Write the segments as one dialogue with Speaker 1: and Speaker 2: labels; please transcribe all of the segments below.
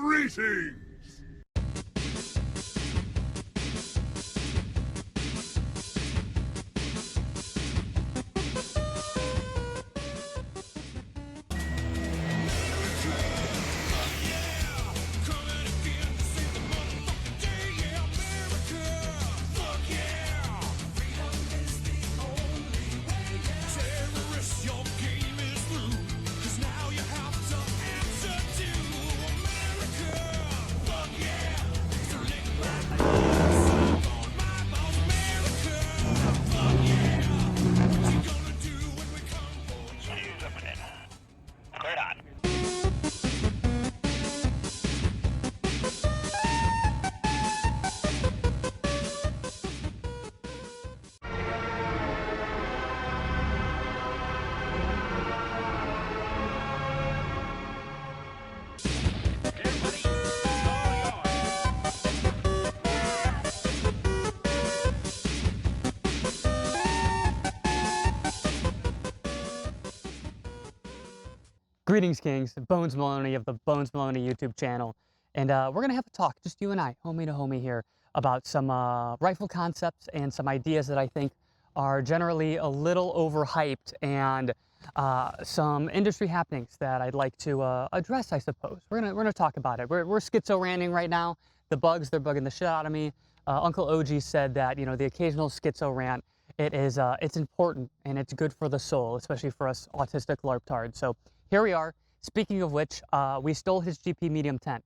Speaker 1: Greetings!
Speaker 2: Greetings, Kings. Bones Maloney of the Bones Maloney YouTube channel. And we're going to have a talk, just you and I, homie to homie here, about some rifle concepts and some ideas that I think are generally a little overhyped, and some industry happenings that I'd like to address, I suppose. We're gonna talk about it. We're schizo-ranting right now. The bugs, they're bugging the shit out of me. Uncle OG said that, you know, the occasional schizo rant, it's important and it's good for the soul, especially for us autistic LARPtards. So here we are. Speaking of which, we stole his GP medium tent.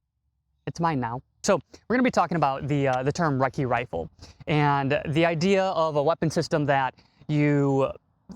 Speaker 2: It's mine now. So we're going to be talking about the term Wrecky Rifle and the idea of a weapon system that you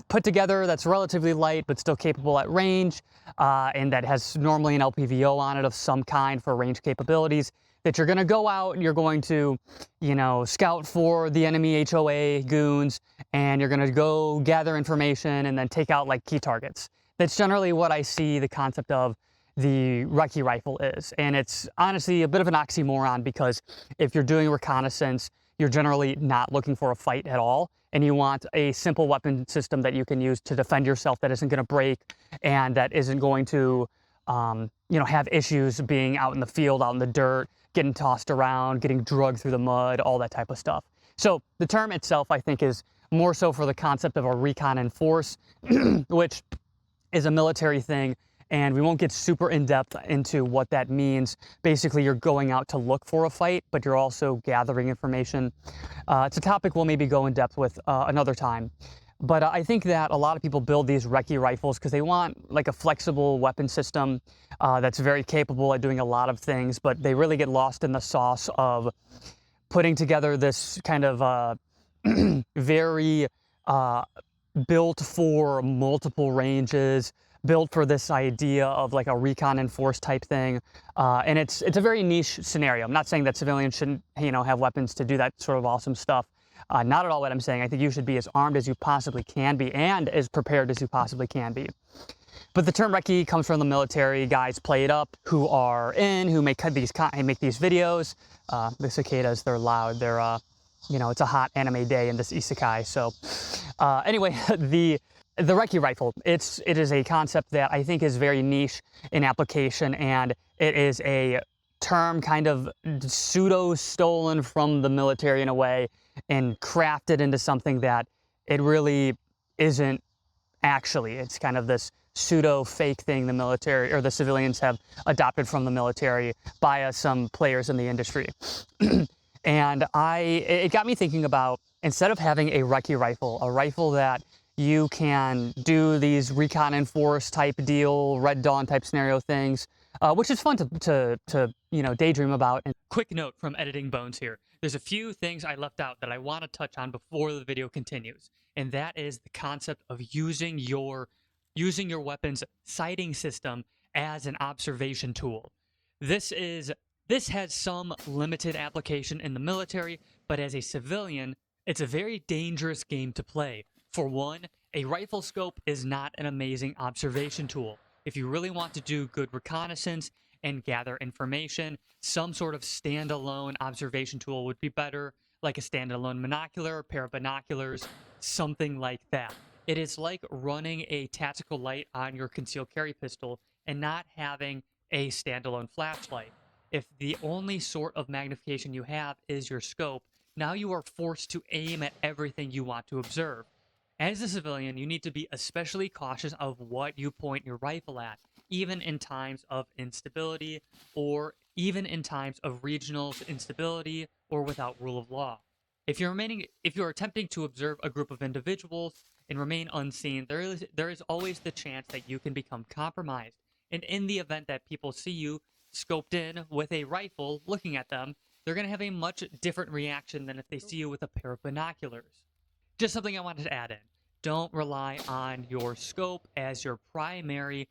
Speaker 2: put together that's relatively light but still capable at range, and that has normally an LPVO on it of some kind for range capabilities. That you're going to go out and you're going to, you know, scout for the enemy HOA goons, and you're going to go gather information and then take out like key targets. That's generally what I see the concept of the Wrecky Rifle is. And it's honestly a bit of an oxymoron, because if you're doing reconnaissance, you're generally not looking for a fight at all. And you want a simple weapon system that you can use to defend yourself, that isn't going to break and that isn't going to, you know, have issues being out in the field, out in the dirt, getting tossed around, getting drugged through the mud, all that type of stuff. So the term itself, I think, is more so for the concept of a recon in force, which is a military thing, and we won't get super in-depth into what that means. Basically, you're going out to look for a fight, but you're also gathering information. It's a topic we'll maybe go in depth with another time. But I think that a lot of people build these Wrecky Rifles because they want like a flexible weapon system that's very capable at doing a lot of things, but they really get lost in the sauce of putting together this kind of very built for multiple ranges, built for this idea of like a recon and force type thing, and it's a very niche scenario. I'm not saying that civilians shouldn't, you know, have weapons to do that sort of awesome stuff. Not at all what I'm saying. I think you should be as armed as you possibly can be and as prepared as you possibly can be. But the term Recce comes from the military. Guys play it up who are in, who make these videos. The cicadas, they're loud. They're you know, it's a hot anime day in this isekai. So anyway, the Wrecky Rifle, it is a concept that I think is very niche in application, and it is a term kind of pseudo stolen from the military in a way and crafted into something that it really isn't actually. It's kind of this pseudo fake thing the military or the civilians have adopted from the military by some players in the industry. And it got me thinking about, instead of having a Wrecky Rifle, a rifle that you can do these recon and force type deal, Red Dawn type scenario things, which is fun to you know, daydream about. And quick note from Editing Bones here. There's a few things I left out that I want to touch on before the video continues, and that is the concept of using your weapon's sighting system as an observation tool. This has some limited application in the military, but as a civilian, it's a very dangerous game to play. For one, a rifle scope is not an amazing observation tool. If you really want to do good reconnaissance and gather information, some sort of standalone observation tool would be better, like a standalone monocular, a pair of binoculars, something like that. It is like running a tactical light on your concealed carry pistol and not having a standalone flashlight. if the only sort of magnification you have is your scope, now you are forced to aim at everything you want to observe. As a civilian, you need to be especially cautious of what you point your rifle at, even in times of instability, or even in times of regional instability or without rule of law. If you're attempting to observe a group of individuals and remain unseen, there is always the chance that you can become compromised. And in the event that people see you scoped in with a rifle looking at them, they're going to have a much different reaction than if they see you with a pair of binoculars. Just something I wanted to add in. Don't rely on your scope as your primary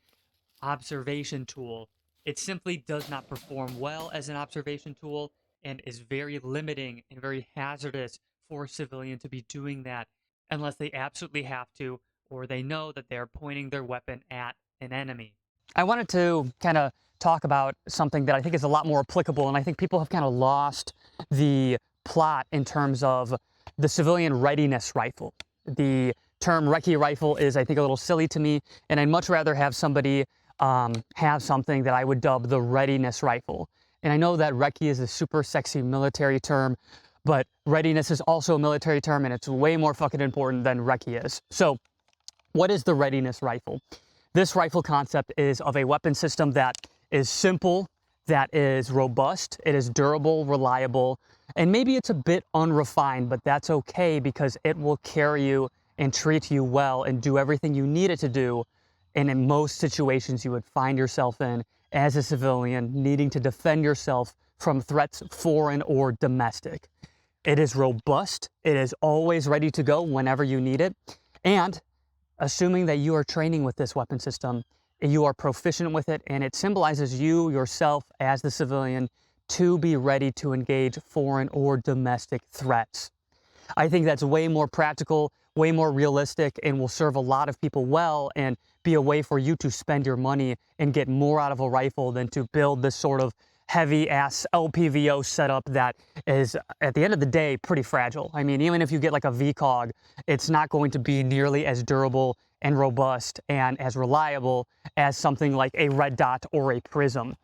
Speaker 2: observation tool. It simply does not perform well as an observation tool and is very limiting and very hazardous for a civilian to be doing that unless they absolutely have to, or they know that they're pointing their weapon at an enemy. I wanted to kind of talk about something that I think is a lot more applicable, and I think people have kind of lost the plot in terms of the civilian readiness rifle. The term Wrecky Rifle is, I think, a little silly to me, and I'd much rather have somebody have something that I would dub the Readiness Rifle. And I know that Recce is a super sexy military term, but readiness is also a military term, and it's way more fucking important than Recce is. So what is the Readiness Rifle? This rifle concept is of a weapon system that is simple, that is robust, it is durable, reliable, and maybe it's a bit unrefined, but that's okay because it will carry you and treat you well and do everything you need it to do. And in most situations you would find yourself in as a civilian needing to defend yourself from threats, foreign or domestic. It is robust, it is always ready to go whenever you need it, and assuming that you are training with this weapon system, you are proficient with it, and it symbolizes you yourself as the civilian to be ready to engage foreign or domestic threats. I think that's way more practical, way more realistic, and will serve a lot of people well and be a way for you to spend your money and get more out of a rifle than to build this sort of heavy-ass LPVO setup that is, at the end of the day, pretty fragile. I mean, even if you get like a VCOG, it's not going to be nearly as durable and robust and as reliable as something like a Red Dot or a Prism.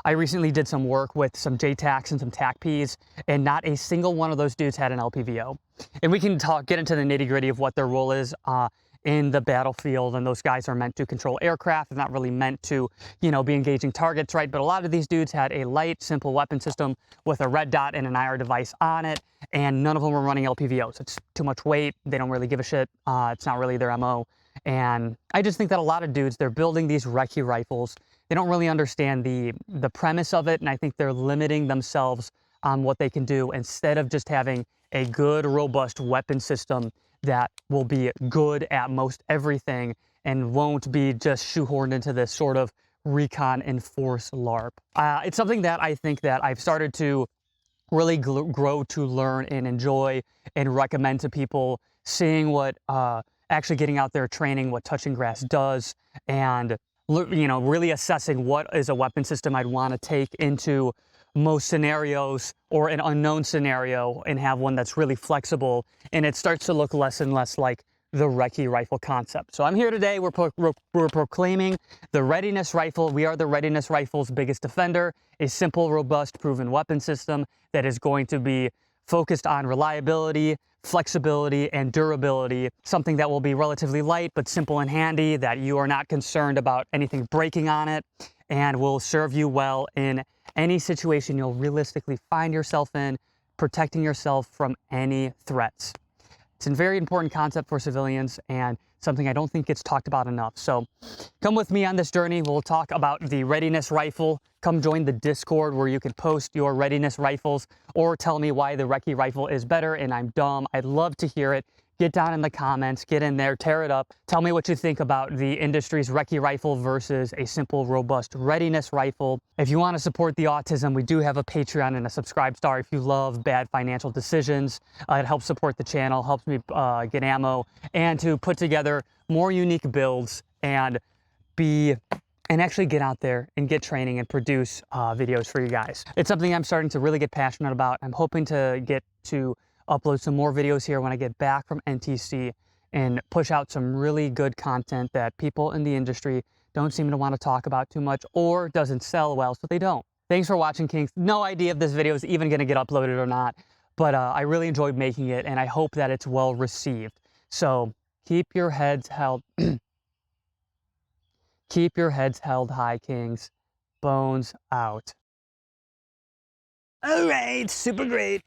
Speaker 2: I recently did some work with some JTACs and some TACPs, and not a single one of those dudes had an LPVO. And we can get into the nitty-gritty of what their role is in the battlefield, and those guys are meant to control aircraft. They're not really meant to, you know, be engaging targets, right? But a lot of these dudes had a light, simple weapon system with a Red Dot and an IR device on it, and none of them were running LPVOs. It's too much weight. They don't really give a shit. It's not really their MO. And I just think that a lot of dudes, they're building these Wrecky rifles. They don't really understand the premise of it, and I think they're limiting themselves on what they can do instead of just having a good, robust weapon system that will be good at most everything and won't be just shoehorned into this sort of recon and force LARP. It's something that I think that I've started to really grow to learn and enjoy and recommend to people, seeing what actually getting out there training what touching grass does, and you know, really assessing what is a weapon system I'd want to take into most scenarios or an unknown scenario and have one that's really flexible, and it starts to look less and less like the Wrecky Rifle concept. So I'm here today, we're proclaiming the Readiness Rifle. We are the Readiness Rifle's biggest defender, a simple, robust, proven weapon system that is going to be focused on reliability, flexibility, and durability, something that will be relatively light but simple and handy, that you are not concerned about anything breaking on it, and will serve you well in any situation you'll realistically find yourself in, protecting yourself from any threats. It's a very important concept for civilians and something I don't think gets talked about enough. So come with me on this journey. We'll talk about the Readiness Rifle. Come join the Discord where you can post your Readiness Rifles or tell me why the Wrecky Rifle is better and I'm dumb. I'd love to hear it. Get down in the comments, get in there, tear it up. Tell me what you think about the industry's Wrecky Rifle versus a simple, robust Readiness Rifle. If you want to support the autism, we do have a Patreon and a Subscribe Star if you love bad financial decisions. It helps support the channel, helps me get ammo, and to put together more unique builds and actually get out there and get training and produce videos for you guys. It's something I'm starting to really get passionate about. I'm hoping to get to upload some more videos here when I get back from NTC and push out some really good content that people in the industry don't seem to want to talk about too much or doesn't sell well, so they don't. Thanks for watching, Kings. No idea if this video is even going to get uploaded or not, but I really enjoyed making it, and I hope that it's well received. So keep your heads held. Keep your heads held high, Kings. Bones out. All right, super great.